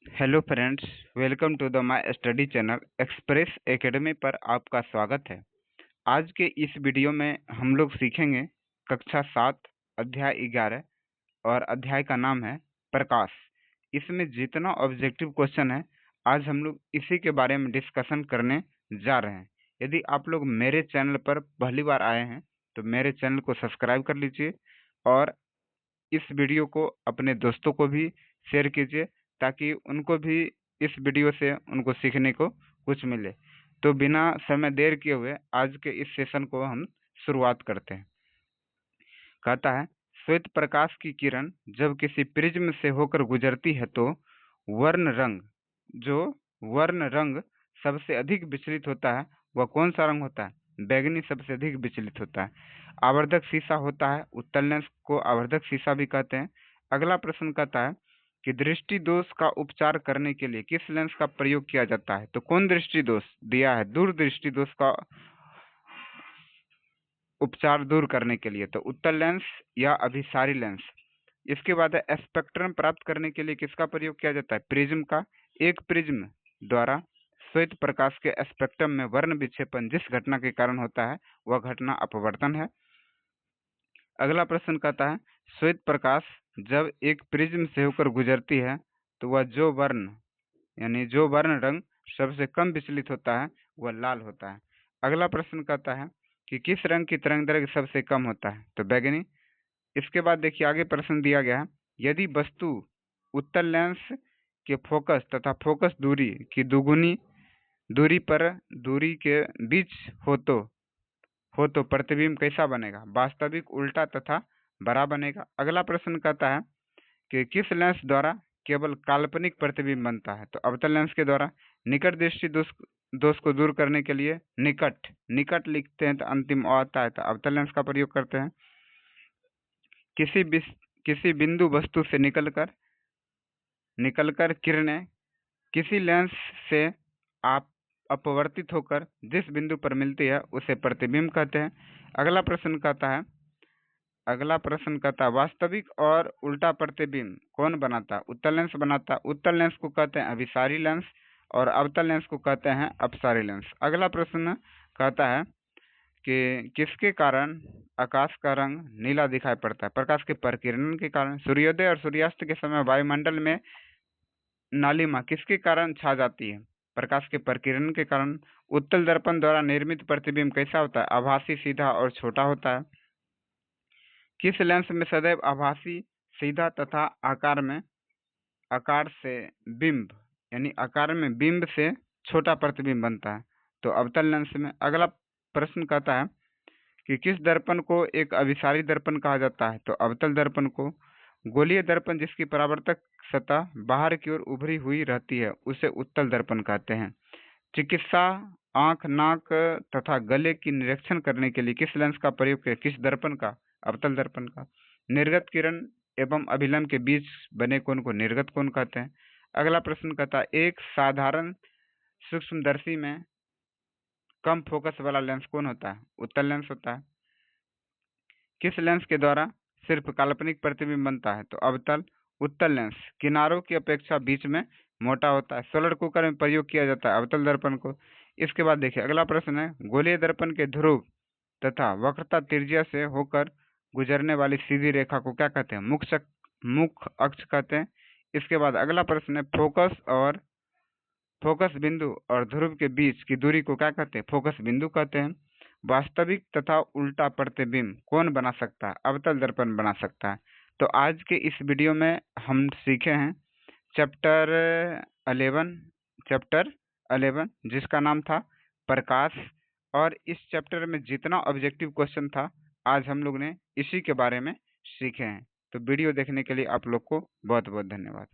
Hello friends, welcome to the my study channel Express Academy पर आपका स्वागत है। आज के इस वीडियो में हम लोग सीखेंगे कक्षा 7 अध्याय 11 और अध्याय का नाम है प्रकाश। इसमें जितना ऑब्जेक्टिव क्वेश्चन है आज हम लोग इसी के बारे में डिस्कशन करने जा रहे हैं। यदि आप लोग मेरे चैनल पर पहली बार आए हैं तो मेरे चैनल को सब्सक्राइब कर लीजिए और इस वीडियो को अपने दोस्तों को भी शेयर कीजिए ताकि उनको भी इस वीडियो से उनको सीखने को कुछ मिले। तो बिना समय देर किए हुए आज के इस सेशन को हम शुरुआत करते हैं। कहता है, श्वेत प्रकाश की किरण जब किसी प्रिज्म से होकर गुजरती है तो वर्ण रंग सबसे अधिक विचलित होता है वह कौन सा रंग होता है? बैगनी सबसे अधिक विचलित होता है। आवर्धक शीशा होता है, उत्तल लेंस को आवर्धक शीशा भी कहते हैं। अगला प्रश्न कहता है कि दृष्टि दोष का उपचार करने के लिए किस लेंस का प्रयोग किया जाता है? तो कौन दृष्टि दोष दिया है? दूरदृष्टि दोष का उपचार दूर करने के लिए तो उत्तल लेंस या अभिसारी लेंस। इसके बाद है स्पेक्ट्रम प्राप्त करने के लिए किसका प्रयोग किया जाता है? प्रिज्म का। एक प्रिज्म द्वारा श्वेत प्रकाश के स्पेक्ट्रम में वर्ण विक्षेपण जिस घटना के कारण होता है वह घटना अपवर्तन है। अगला प्रश्न कहता है, श्वेत प्रकाश जब एक प्रिज्म से होकर गुजरती है तो वह जो वर्ण रंग सबसे कम विचलित होता है वह लाल होता है। अगला प्रश्न कहता है कि किस रंग की तरंगदैर्घ्य सबसे कम होता है? तो बैगनी। इसके बाद देखिए आगे प्रश्न दिया गया है, यदि वस्तु उत्तल लेंस के फोकस तथा फोकस दूरी की दुगुनी दूरी के बीच हो तो प्रतिबिंब कैसा बनेगा? वास्तविक, उल्टा तथा बड़ा बनेगा। अगला प्रश्न कहता है कि किस लेंस द्वारा केवल काल्पनिक प्रतिबिंब बनता है? तो अवतल लेंस के द्वारा। निकट दृष्टि दोष को दूर करने के लिए निकट लिखते हैं तो अंतिम अ आता है तो अवतल लेंस का प्रयोग करते हैं। किसी बिंदु वस्तु से निकलकर किरणें किसी लेंस से आप अपवर्तित होकर जिस बिंदु पर मिलती है उसे प्रतिबिंब कहते हैं। अगला प्रश्न कहता है वास्तविक और उल्टा प्रतिबिंब कौन बनाता है? उत्तल लेंस बनाता है। उत्तल लेंस को कहते हैं अभिसारी लेंस और अवतल लेंस को कहते हैं अपसारी लेंस। अगला प्रश्न कहता है कि किसके कारण आकाश का रंग नीला दिखाई पड़ता है? प्रकाश के प्रकीर्णन के कारण। सूर्योदय और सूर्यास्त के समय वायुमंडल में नालिमा किसके कारण छा जाती है? प्रकाश के प्रकीर्णन के कारण। उत्तल दर्पण द्वारा निर्मित प्रतिबिंब कैसा होता है? आभासी, सीधा और छोटा होता है। किस लेंस में सदैव आभासी, सीधा तथा आकार में बिंब से छोटा प्रतिबिंब बनता है? तो अवतल लेंस में। अगला प्रश्न कहता है कि किस दर्पण को एक अभिसारी दर्पण कहा जाता है? तो अवतल दर्पण को। गोलीय दर्पण जिसकी परावर्तक सतह बाहर की ओर उभरी हुई रहती है उसे उत्तल दर्पण कहते हैं। चिकित्सा आंख, नाक तथा गले की निरीक्षण करने के लिए किस लेंस का प्रयोग किया? किस दर्पण का? अवतल दर्पण का। निर्गत किरण एवं अभिलंब के बीच बने कोण को निर्गत कोण कहते हैं। अगला प्रश्न कहता है, एक साधारण सूक्ष्मदर्शी में कम फोकस वाला लेंस कौन होता है? उत्तल लेंस होता है। किस लेंस के द्वारा सिर्फ काल्पनिक प्रतिबिंब बनता है? तो अवतल। उत्तल लेंस किनारों की अपेक्षा बीच में मोटा होता है। सोलर कुकर में प्रयोग किया जाता है अवतल दर्पण को। इसके बाद देखिए अगला प्रश्न है, गोलीय दर्पण के ध्रुव तथा वक्रता त्रिज्या से होकर गुजरने वाली सीधी रेखा को क्या कहते हैं? मुख्य अक्ष कहते हैं। इसके बाद अगला प्रश्न है, फोकस बिंदु और ध्रुव के बीच की दूरी को क्या कहते हैं? फोकस बिंदु कहते हैं। वास्तविक तथा उल्टा प्रतिबिंब कौन बना सकता है? अवतल दर्पण बना सकता है। तो आज के इस वीडियो में हम सीखे हैं चैप्टर 11 जिसका नाम था प्रकाश। और इस चैप्टर में जितना ऑब्जेक्टिव क्वेश्चन था आज हम लोग ने इसी के बारे में सीखे हैं। तो वीडियो देखने के लिए आप लोग को बहुत बहुत धन्यवाद।